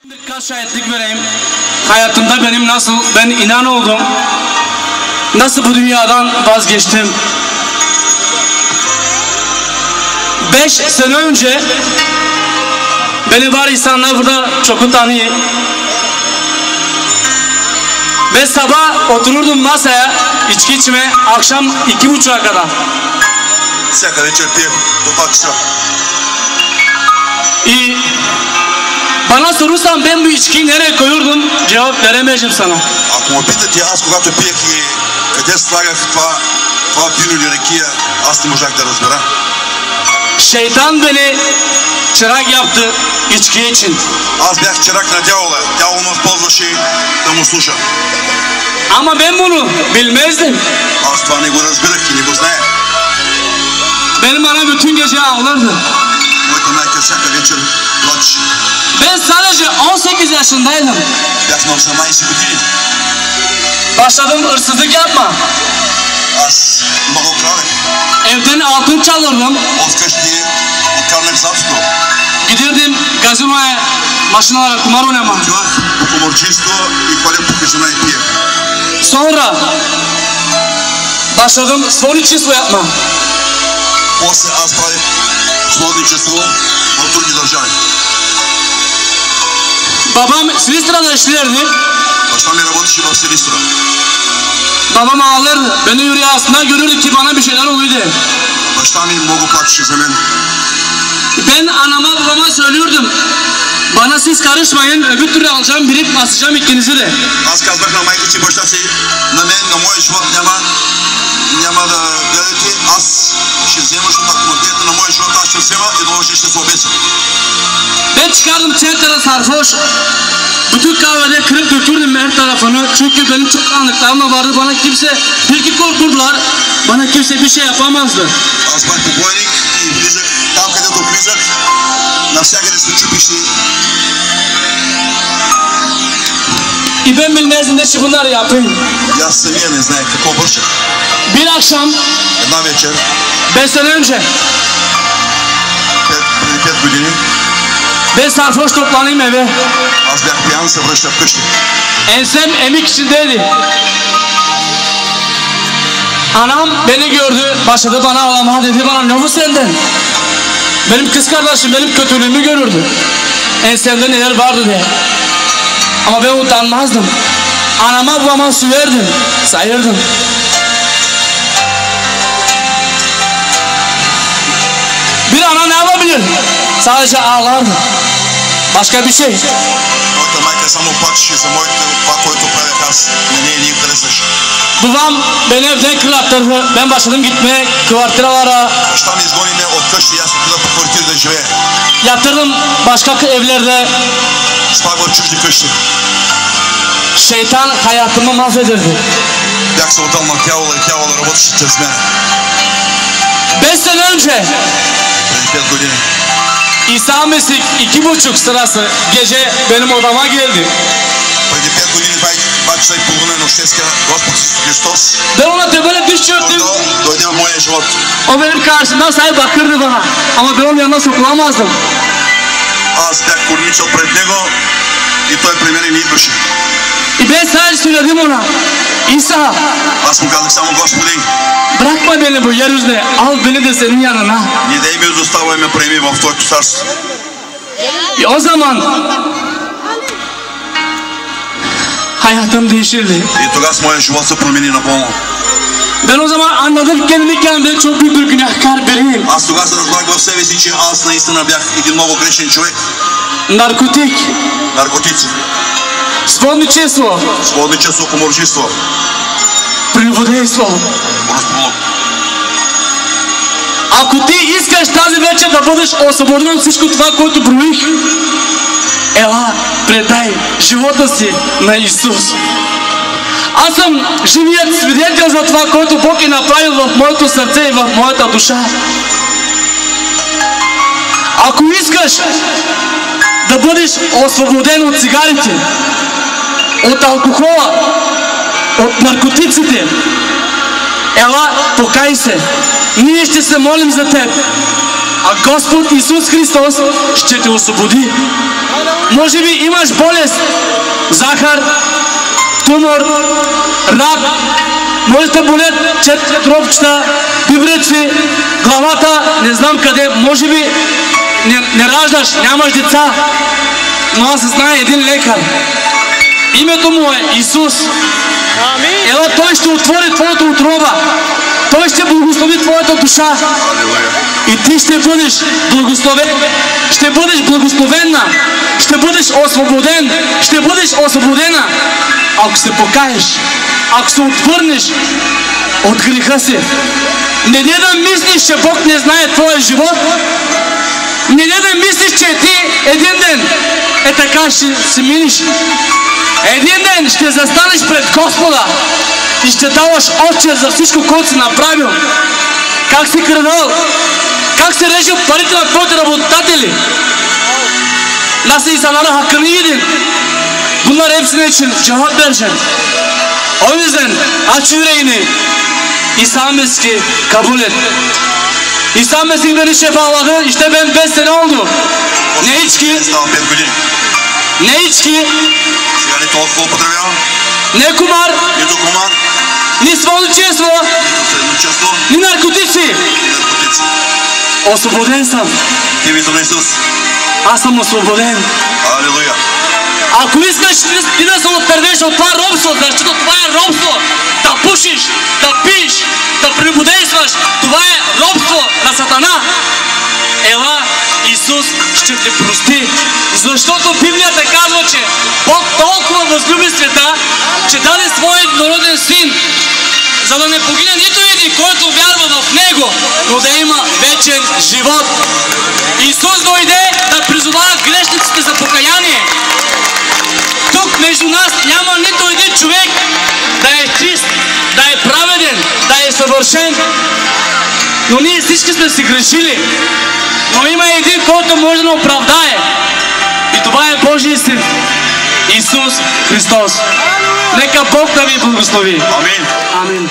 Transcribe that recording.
Birkaç şahitlik vereyim. Hayatımda benim ben inan oldum. Nasıl bu dünyadan vazgeçtim. 5 sene önce beni var insanlar burada çok tanıyor. Ve sabah otururdum masaya içki içmeye akşam 2:30'a kadar. Всяка вечер пьем до 2 часа. Bana sorursan ben bu içkiyi nereye koyurdum cevap veremeyeceğim sana. Ако ме питате аз когато пиех и къде слагах това вино или ракия, аз не можах да разбера. Şeytan beni çırak yaptı içki için. Аз бях чирак на дявола. Дявол ме използваше да му слуша. Ama ben bunu bilmezdim. Аз това не го разбирах и не го знаех. Benim ana bütün gece ağlardı. Моята майка всяка вечер плачеше. Ben sadece 18 yaşındaydım. Бях на 18 години. Başladım hırsızlık yapma. Аз много крадех. Evden altın çalırdım. От къщи откарнах златото. Giderdim gazinoya, maşinalara kumar oynama. Отивах по комарчийство и ходех по казина и пиех. Sonra başladım сводничество yapma. После аз правих сводничество в други държави. Babam Silistra'da işlerdi. Баща ми работеше в Силистра. Babam ağlardı. Beni rüyasında görürdü ki bana bir şeyler oluyordu. Баща ми много плачеше за мен. Ben anama babama söylüyordum. Bana siz karışmayın, öbür türlü alacağım, birip basacağım ikinizi de. Аз казвах на майка си, баща си, на мен, на моя живот няма да гледате, аз ще взема, защото ако гледате на моя живот, аз ще взема и долу ще се обесим. Ben çıkardım çentara sarhoş. Bütün kahvede kırıp dökürdüm her tarafını. Çünkü benim çok anlıklarım vardı. Bana kimse, bir korkurdular. Bana kimse bir şey yapamazdı. Аз бях побойник и влизах, там където влизах, навсякъде се чупеше. Ben bilmezdim de bunları yapayım. И аз самия не знаех какво вършах. Bir akşam, Една вечер, 5 sene önce, преди 5 години, ben sarhoş toplanayım eve. аз бях пиян, се връща вкъщи. Ensem emik içindeydi. Anam beni gördü, başladı bana ağlamaya, dedi bana ne bu senden? Benim kız kardeşim benim kötülüğümü görürdü. Ensemde neler vardı diye. Ama ben utanmazdım. Anama babama süverdim, sayırdım. Bir ana ne yapabilir? Sadece ağlardı. Başka bir şey. Моята майка само плачеше за това, което правях аз. На нея не харесваше. Babam beni evden kırlattırdı. Ben başladım gitmeye kvartiralara. Баща ми изгони ме от къщи и аз отидох по квартири да живея. Yatırdım başka evlerde. Спах в чужди къщи. Şeytan hayatımı mahvedirdi. Бях се отдал на дявола и дявола работеше чрез мен. 5 sene önce Преди 5 години. İsa Mesih 2:30 sırası gece benim odama geldi. Преди 5 години, 2 часа и половина нощеска, Господ Исус Христос Ben ona tepele diş çöktüm. дойде в моя живот. O benim karşımdan say bakırdı bana. Ama ben onun yanına sokulamazdım. Аз бях корничал пред него и той при мене не идваше. Ben sadece söyledim ona. İsa, Аз му казах само, Господи, bırakma beni bu yeryüzüne. Al beni de senin yanına. не дай ми изостава и ме приеми в Твоето царство. O zaman hayatım değişirdi. И тогава моя живот се промени напълно. Ben o zaman anladım kendimi kendime çok büyük bir günahkar biriyim. Аз тогава се разбрах в себе си, че аз наистина бях един много грешен човек. Narkotik, Наркотици, сводничество, сводничество, комарчество, прелюбодейство. разполог. Ако ти искаш тази вечер да бъдеш освободен от всичко това, което броих, ела, предай живота си на Исус. Аз съм живият свидетел за това, което Бог е направил в моето сърце и в моята душа. Ако искаш да бъдеш освободен от цигарите, от алкохола, от наркотиците, ела, покай се. Ние ще се молим за теб. а Господ Исус Христос ще те освободи. Може би имаш болест, захар, тумор, рак, може да болят четири бибрици, главата, не знам къде, може би не раждаш, нямаш деца, но аз знае един лекар. Името му е Исус. Ела, Той ще отвори твоята отроба. Той ще благослови твоята душа. И ти ще бъдеш благословен. Ще бъдеш благословена. Ще бъдеш освободен. Ще бъдеш освободена. Ако се покаеш, ако се отвърнеш от греха си. Не да мислиш, че Бог не знае твоя живот. Не да мислиш, че ти един ден така ще си миниш. Един ден ще застанеш пред Господа и ще даваш отчет за всичко, което си направил. Как си крадал, как си режил парите на твоите работодатели. Nasıl insanlara hakkını yedin. Bunlar hepsine için cevap vereceksin. O yüzden aç yüreğini. İsa Mesih'i kabul et. İsa Mesih beni şefaladı. İşte ben 5 sene oldu. Ne içki? Ne içki? Ne kumar? Ni сволочество, ни наркотици. Освободен съм. Аз съм освободен. Алелуя. Ако искаш ти да се отървеш от това робство, защото това е робство, да пушиш, да пиеш, да прелюбодействаш, това е робство на Сатана. Ела, Исус ще те прости, защото Библията казва, че Бог толкова възлюби света, че даде своя единороден син, за да не погине нито един, който вярва в Него, но да има вечен живот. Исус дойде да призовава грешниците за покаяние. Тук между нас няма нито един човек да е чист, да е праведен, да е съвършен. Но ние всички сме си грешили. Но има един, който може да оправдае. И това е Божия син, Исус Христос. Нека Бог да ви благослови. Амин. Амин.